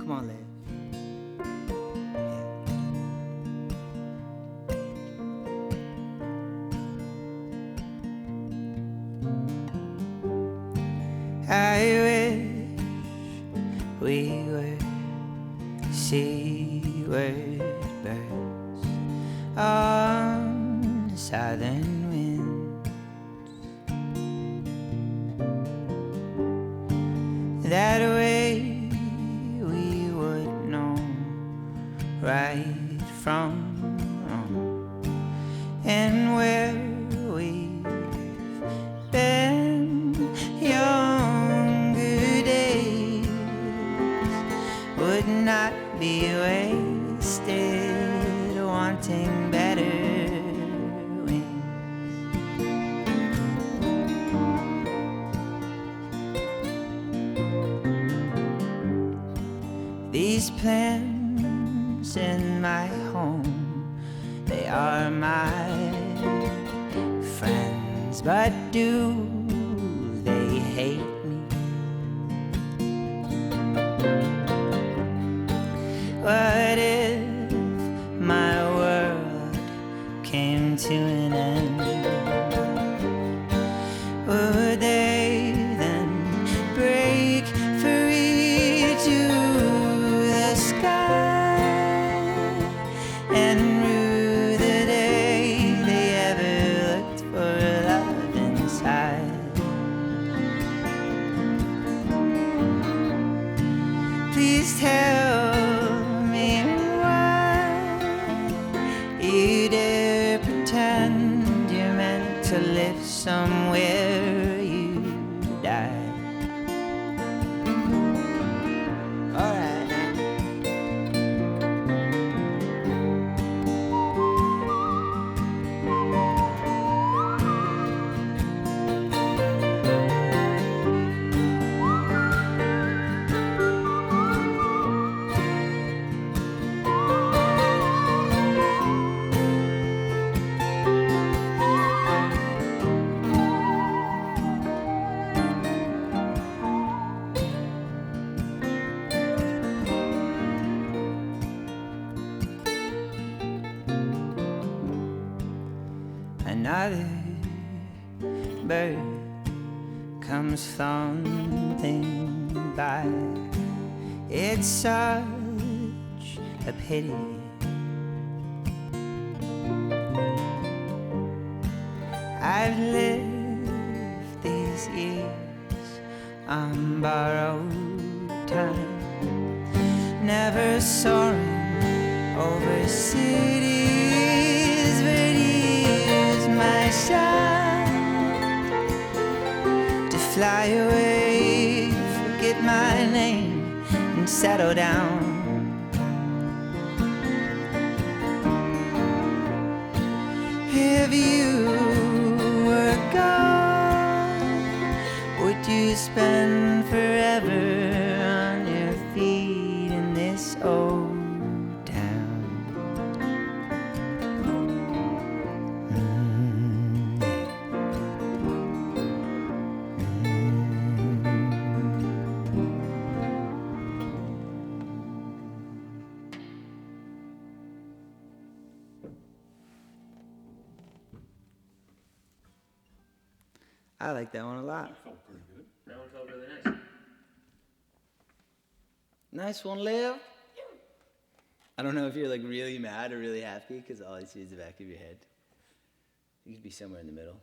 Come on, Liv. I wish we were seaward birds on the southern winds. That way we would know right from wrong, and where we've been, younger days would not be wasted wanting better wings. These plants in my home, they are my friends, but do they hate me? What if my world came to an end? Would they then break free to the sky and rue the day they ever looked for love inside? Please tell me why you dare pretend you're meant to live somewhere you die. All right now. Another bird comes flaunting by. It's such a pity. I've lived these years on borrowed time, never soaring over cities, but here's my shot to fly away, forget my name and settle down. If you were gone, would you spend forever on your feet in this old town? I like that one a lot. That felt pretty good. That one felt really nice. Nice one, Liv. I don't know if you're like really mad or really happy because all I see is the back of your head. You could be somewhere in the middle.